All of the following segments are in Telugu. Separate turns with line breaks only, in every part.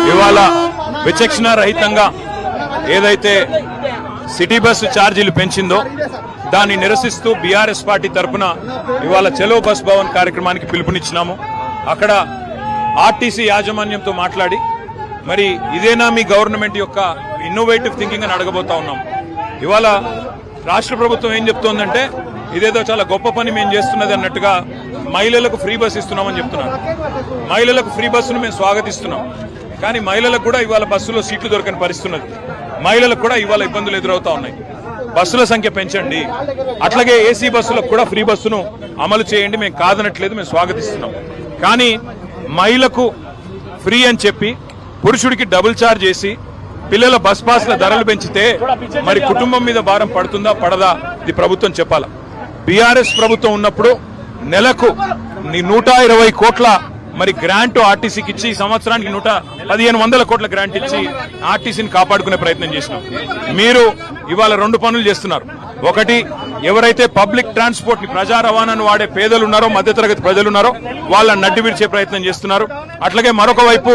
ఇవాళ విచక్షణ రహితంగా ఏదైతే సిటీ బస్సు ఛార్జీలు పెంచిందో దాన్ని నిరసిస్తూ బీఆర్ఎస్ పార్టీ తరఫున ఇవాళ చలో బస్ భవన్ కార్యక్రమానికి పిలుపునిచ్చినాము. అక్కడ ఆర్టీసీ యాజమాన్యంతో మాట్లాడి మరి ఇదేనా మీ గవర్నమెంట్ యొక్క ఇన్నోవేటివ్ థింకింగ్ అని అడగబోతా ఉన్నాం. ఇవాళ రాష్ట్ర ప్రభుత్వం ఏం చెప్తోందంటే ఇదేదో చాలా గొప్ప పని మేము చేస్తున్నది అన్నట్టుగా మహిళలకు ఫ్రీ బస్ ఇస్తున్నామని చెప్తున్నారు. మహిళలకు ఫ్రీ బస్సును మేము స్వాగతిస్తున్నాం. కానీ మహిళలకు కూడా ఇవాళ బస్సులో సీట్లు దొరకని పరిస్థితి ఉన్నది. మహిళలకు కూడా ఇవాళ ఇబ్బందులు ఎదురవుతా ఉన్నాయి. బస్సుల సంఖ్య పెంచండి, అట్లాగే ఏసీ బస్సులకు కూడా ఫ్రీ బస్సును అమలు చేయండి. మేము కాదనట్లేదు, మేము స్వాగతిస్తున్నాం. కానీ మహిళకు ఫ్రీ అని చెప్పి పురుషుడికి డబుల్ ఛార్జ్ చేసి పిల్లల బస్ పాస్ల ధరలు పెంచితే మరి కుటుంబం మీద భారం పడుతుందా పడదా ఇది ప్రభుత్వం చెప్పాలా. బీఆర్ఎస్ ప్రభుత్వం ఉన్నప్పుడు నెలకు 120 కోట్ల మరి గ్రాంట్ ఆర్టీసీకి ఇచ్చి సంవత్సరానికి 1500 కోట్ల గ్రాంట్ ఇచ్చి ఆర్టీసీని కాపాడుకునే ప్రయత్నం చేసినాం. మీరు ఇవాళ 2 పనులు చేస్తున్నారు. ఒకటి, ఎవరైతే పబ్లిక్ ట్రాన్స్పోర్ట్ ని ప్రజా రవాణాను వాడే పేదలు ఉన్నారో, మధ్యతరగతి ప్రజలు ఉన్నారో వాళ్ళని నడ్డి విడిచే ప్రయత్నం చేస్తున్నారు. అట్లాగే మరొక వైపు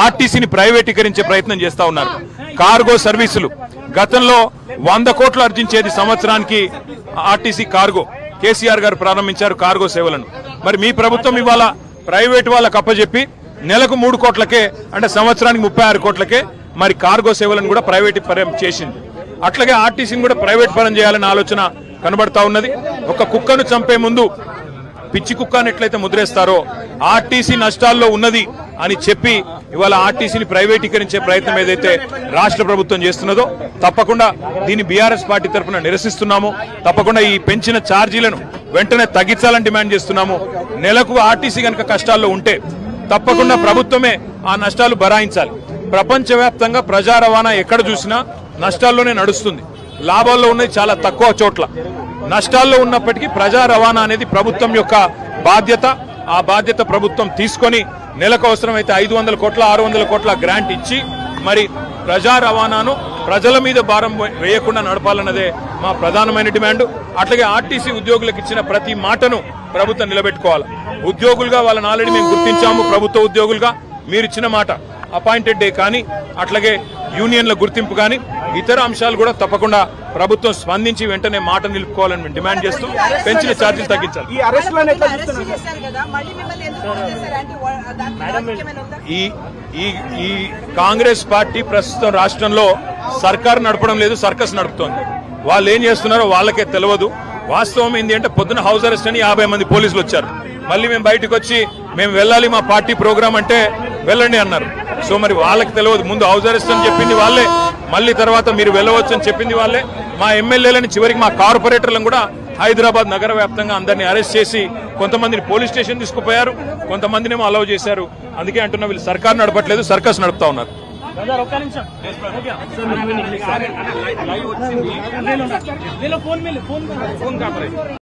ఆర్టీసీని ప్రైవేటీకరించే ప్రయత్నం చేస్తా ఉన్నారు. కార్గో సర్వీసులు గతంలో 100 కోట్లు ఆర్జించేది సంవత్సరానికి ఆర్టీసీ కార్గో. కేసీఆర్ గారు ప్రారంభించారు కార్గో సేవలను. మరి మీ ప్రభుత్వం ఇవాళ ప్రైవేట్ వాళ్ళకు అప్పచెప్పి నెలకు 3 కోట్లకే అంటే సంవత్సరానికి 36 కోట్లకే మరి కార్గో సేవలను కూడా ప్రైవేట్ పరం చేసింది. అట్లాగే ఆర్టీసీని కూడా ప్రైవేట్ పరం చేయాలనే ఆలోచన కనబడతా ఉన్నది. ఒక కుక్కను చంపే ముందు పిచ్చి కుక్కను ఎట్లయితే ముద్రేస్తారో ఆర్టీసీ నష్టాల్లో ఉన్నది అని చెప్పి ఇవాళ ఆర్టీసీని ప్రైవేటీకరించే ప్రయత్నం ఏదైతే రాష్ట్ర ప్రభుత్వం చేస్తున్నదో తప్పకుండా దీన్ని బీఆర్ఎస్ పార్టీ తరఫున నిరసిస్తున్నాము. తప్పకుండా ఈ పెంచిన ఛార్జీలను వెంటనే తగ్గించాలని డిమాండ్ చేస్తున్నాము. నెలకు ఆర్టీసీ కనుక కష్టాల్లో ఉంటే తప్పకుండా ప్రభుత్వమే ఆ నష్టాలు భరాయించాలి. ప్రపంచవ్యాప్తంగా ప్రజా రవాణా ఎక్కడ చూసినా నష్టాల్లోనే నడుస్తుంది. లాభాల్లో ఉన్నది చాలా తక్కువ చోట్ల. నష్టాల్లో ఉన్నప్పటికీ ప్రజా రవాణా అనేది ప్రభుత్వం యొక్క బాధ్యత. ఆ బాధ్యత ప్రభుత్వం తీసుకొని నెలకు అవసరమైతే 500 కోట్ల 600 కోట్ల గ్రాంట్ ఇచ్చి మరి ప్రజా రవాణాను ప్రజల మీద భారం వేయకుండా నడపాలన్నదే మా ప్రధానమైన డిమాండ్. అట్లాగే ఆర్టీసీ ఉద్యోగులకు ఇచ్చిన ప్రతి మాటను ప్రభుత్వం నిలబెట్టుకోవాలి. ఉద్యోగులుగా వాళ్ళని ఆల్రెడీ మేము గుర్తించాము. ప్రభుత్వ ఉద్యోగులుగా మీరు ఇచ్చిన మాట అపాయింటెడ్ డే కానీ అట్లాగే యూనియన్ల గుర్తింపు కానీ ఇతర అంశాలు కూడా తప్పకుండా ప్రభుత్వం స్పందించి వెంటనే మాట నిలుపుకోవాలని మేము డిమాండ్ చేస్తూ పెంచిన ఛార్జీలు తగ్గించాలి. ఈ కాంగ్రెస్ పార్టీ ప్రస్తుతం రాష్ట్రంలో సర్కారు నడపడం లేదు, సర్కస్ నడుపుతోంది. వాళ్ళు ఏం చేస్తున్నారో వాళ్ళకే తెలియదు. వాస్తవం ఏంటి అంటే పొద్దున హౌస్ అరెస్ట్ అని 50 మంది పోలీసులు వచ్చారు. మళ్ళీ మేము బయటకు వచ్చి మేము వెళ్ళాలి మా పార్టీ ప్రోగ్రామ్ అంటే వెళ్ళండి అన్నారు. సో మరి వాళ్ళకి తెలియదు. ముందు హౌస్ అరెస్ట్ అని చెప్పింది వాళ్ళే, మళ్ళీ తర్వాత మీరు వెళ్ళవచ్చు అని చెప్పింది వాళ్ళే. మా ఎమ్మెల్యేలని చివరికి మా కార్పొరేటర్లను కూడా హైదరాబాద్ నగర వ్యాప్తంగా అందరినీ అరెస్ట్ చేసి కొంతమందిని పోలీస్ స్టేషన్ తీసుకుపోయారు, కొంతమందినేమో అలౌ చేశారు. అందుకే అంటున్నా వీళ్ళు సర్కారు నడపట్లేదు, సర్కస్ నడుపుతా ఉన్నారు.